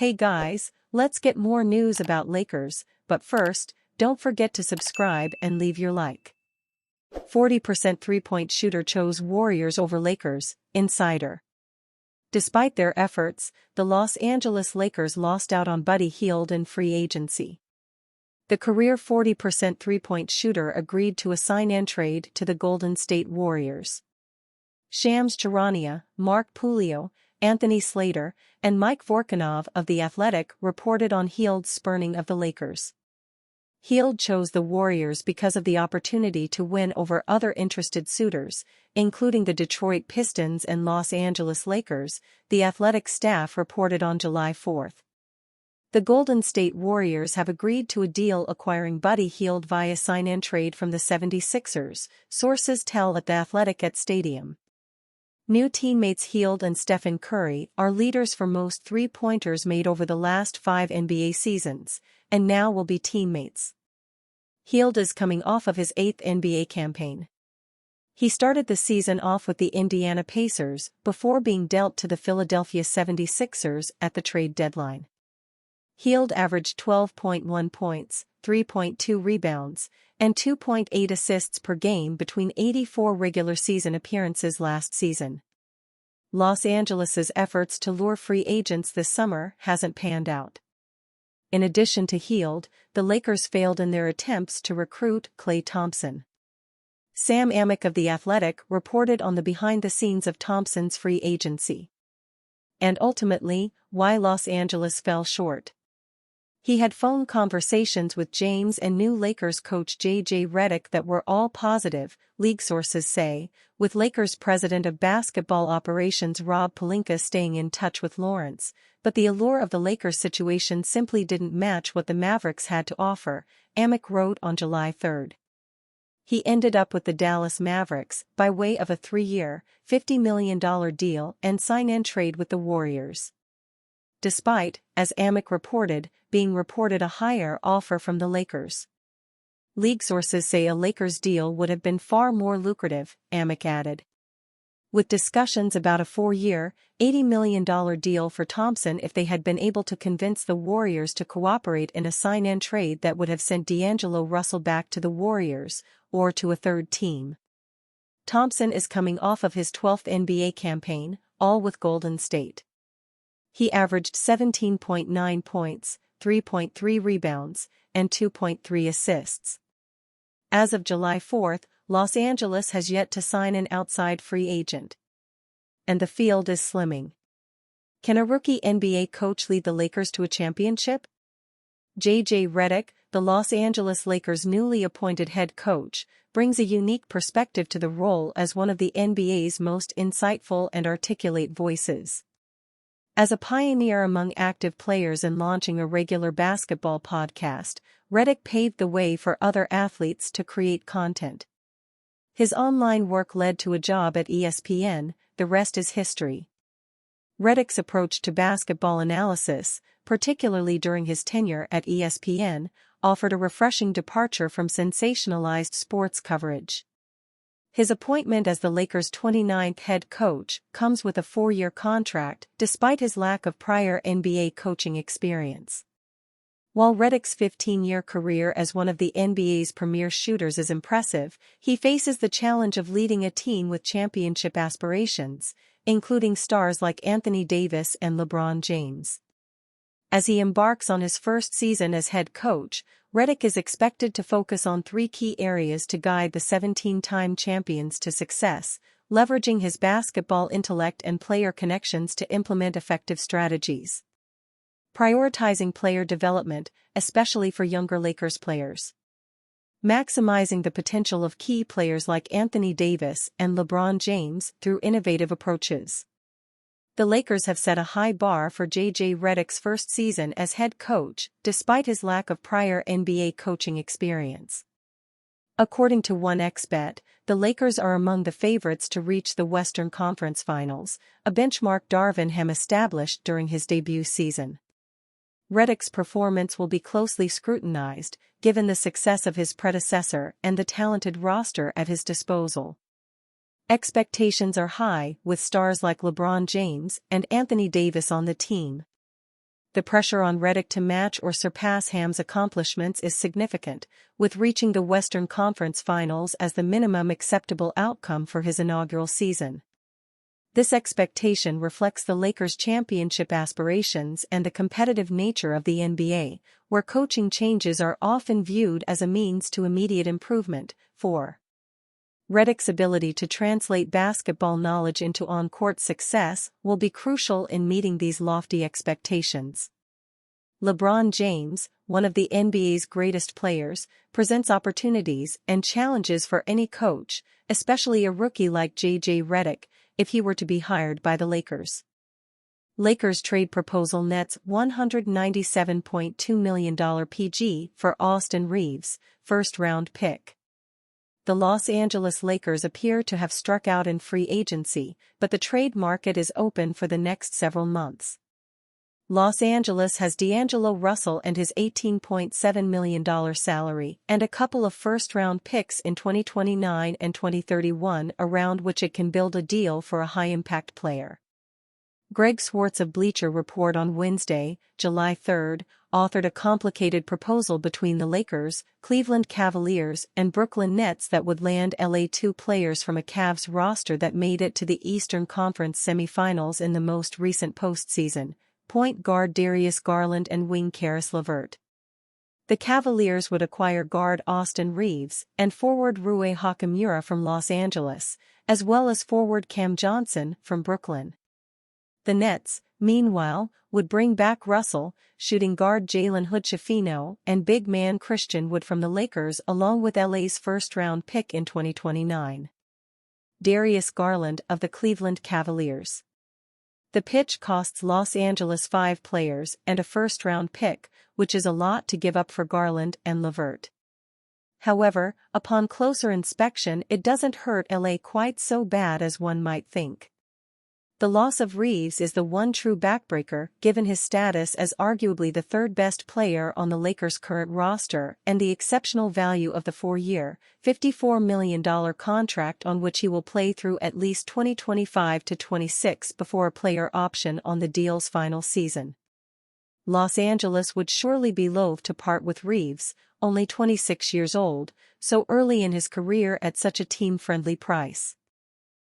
Hey guys, let's get more news about Lakers, but first, don't forget to subscribe and leave your like. 40% three-point shooter chose Warriors over Lakers, insider. Despite their efforts, the Los Angeles Lakers lost out on Buddy Hield in free agency. The career 40% three-point shooter agreed to a sign-and trade to the Golden State Warriors. Shams Charania, Mark Pulio, Anthony Slater, and Mike Vorkunov of The Athletic reported on Hield's spurning of the Lakers. Hield chose the Warriors because of the opportunity to win over other interested suitors, including the Detroit Pistons and Los Angeles Lakers, The Athletic staff reported on July 4. The Golden State Warriors have agreed to a deal acquiring Buddy Hield via sign-and trade from the 76ers, sources tell at The Athletic at Stadium. New teammates Hield and Stephen Curry are leaders for most three-pointers made over the last 5 NBA seasons, and now will be teammates. Hield is coming off of his 8th NBA campaign. He started the season off with the Indiana Pacers before being dealt to the Philadelphia 76ers at the trade deadline. Hield averaged 12.1 points, 3.2 rebounds, and 2.8 assists per game between 84 regular season appearances last season. Los Angeles's efforts to lure free agents this summer hasn't panned out. In addition to Hield, the Lakers failed in their attempts to recruit Klay Thompson. Sam Amick of The Athletic reported on the behind-the-scenes of Thompson's free agency. And ultimately, why Los Angeles fell short. He had phone conversations with James and new Lakers coach J.J. Redick that were all positive, league sources say, with Lakers president of basketball operations Rob Pelinka staying in touch with Lawrence, but the allure of the Lakers situation simply didn't match what the Mavericks had to offer, Amick wrote on July 3. He ended up with the Dallas Mavericks by way of a 3-year, $50 million deal and sign-and trade with the Warriors. Despite, as Amick reported, being reported a higher offer from the Lakers. League sources say a Lakers deal would have been far more lucrative, Amick added. With discussions about a 4-year, $80 million deal for Thompson if they had been able to convince the Warriors to cooperate in a sign-and trade that would have sent D'Angelo Russell back to the Warriors, or to a third team. Thompson is coming off of his 12th NBA campaign, all with Golden State. He averaged 17.9 points, 3.3 rebounds, and 2.3 assists. As of July 4, Los Angeles has yet to sign an outside free agent. And the field is slimming. Can a rookie NBA coach lead the Lakers to a championship? J.J. Redick, the Los Angeles Lakers' newly appointed head coach, brings a unique perspective to the role as one of the NBA's most insightful and articulate voices. As a pioneer among active players in launching a regular basketball podcast, Redick paved the way for other athletes to create content. His online work led to a job at ESPN, the rest is history. Redick's approach to basketball analysis, particularly during his tenure at ESPN, offered a refreshing departure from sensationalized sports coverage. His appointment as the Lakers' 29th head coach comes with a 4-year contract despite his lack of prior NBA coaching experience. While Redick's 15-year career as one of the NBA's premier shooters is impressive, he faces the challenge of leading a team with championship aspirations, including stars like Anthony Davis and LeBron James. As he embarks on his first season as head coach, Redick is expected to focus on 3 key areas to guide the 17-time champions to success, leveraging his basketball intellect and player connections to implement effective strategies. Prioritizing player development, especially for younger Lakers players. Maximizing the potential of key players like Anthony Davis and LeBron James through innovative approaches. The Lakers have set a high bar for J.J. Redick's first season as head coach, despite his lack of prior NBA coaching experience. According to 1xBet, the Lakers are among the favorites to reach the Western Conference Finals, a benchmark Darvin Ham established during his debut season. Redick's performance will be closely scrutinized, given the success of his predecessor and the talented roster at his disposal. Expectations are high, with stars like LeBron James and Anthony Davis on the team. The pressure on Redick to match or surpass Ham's accomplishments is significant, with reaching the Western Conference Finals as the minimum acceptable outcome for his inaugural season. This expectation reflects the Lakers' championship aspirations and the competitive nature of the NBA, where coaching changes are often viewed as a means to immediate improvement. 4. Redick's ability to translate basketball knowledge into on-court success will be crucial in meeting these lofty expectations. LeBron James, one of the NBA's greatest players, presents opportunities and challenges for any coach, especially a rookie like J.J. Redick, if he were to be hired by the Lakers. Lakers trade proposal nets $197.2 million PG for Austin Reaves, first-round pick. The Los Angeles Lakers appear to have struck out in free agency, but the trade market is open for the next several months. Los Angeles has D'Angelo Russell and his $18.7 million salary and a couple of first-round picks in 2029 and 2031 around which it can build a deal for a high-impact player. Greg Swartz of Bleacher Report on Wednesday, July 3, authored a complicated proposal between the Lakers, Cleveland Cavaliers, and Brooklyn Nets that would land LA 2 players from a Cavs roster that made it to the Eastern Conference semifinals in the most recent postseason: point guard Darius Garland and wing Caris LeVert. The Cavaliers would acquire guard Austin Reaves and forward Rui Hachimura from Los Angeles, as well as forward Cam Johnson from Brooklyn. The Nets, meanwhile, would bring back Russell, shooting guard Jalen Hood-Schifino, and big man Christian Wood from the Lakers along with LA's first-round pick in 2029. Darius Garland of the Cleveland Cavaliers. The pitch costs Los Angeles 5 players and a first-round pick, which is a lot to give up for Garland and LeVert. However, upon closer inspection, it doesn't hurt LA quite so bad as one might think. The loss of Reaves is the one true backbreaker, given his status as arguably the third-best player on the Lakers' current roster and the exceptional value of the 4-year, $54 million contract on which he will play through at least 2025 to 26 before a player option on the deal's final season. Los Angeles would surely be loath to part with Reaves, only 26 years old, so early in his career at such a team-friendly price.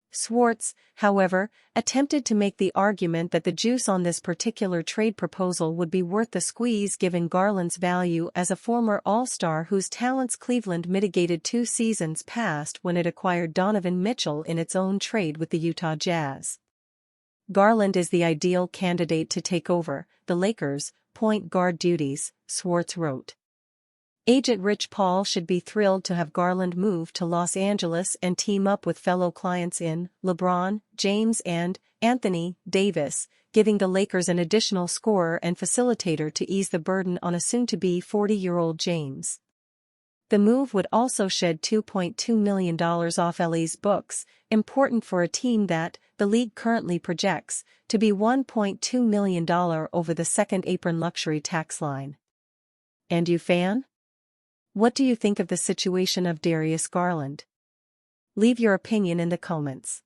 Swartz, however, attempted to make the argument that the juice on this particular trade proposal would be worth the squeeze given Garland's value as a former All-Star whose talents Cleveland mitigated 2 seasons past when it acquired Donovan Mitchell in its own trade with the Utah Jazz. Garland is the ideal candidate to take over the Lakers' point guard duties, Swartz wrote. Agent Rich Paul should be thrilled to have Garland move to Los Angeles and team up with fellow clients in LeBron, James and Anthony Davis, giving the Lakers an additional scorer and facilitator to ease the burden on a soon-to-be 40-year-old James. The move would also shed $2.2 million off LA's books, important for a team that, the league currently projects, to be $1.2 million over the second apron luxury tax line. And you fan? What do you think of the situation of Darius Garland? Leave your opinion in the comments.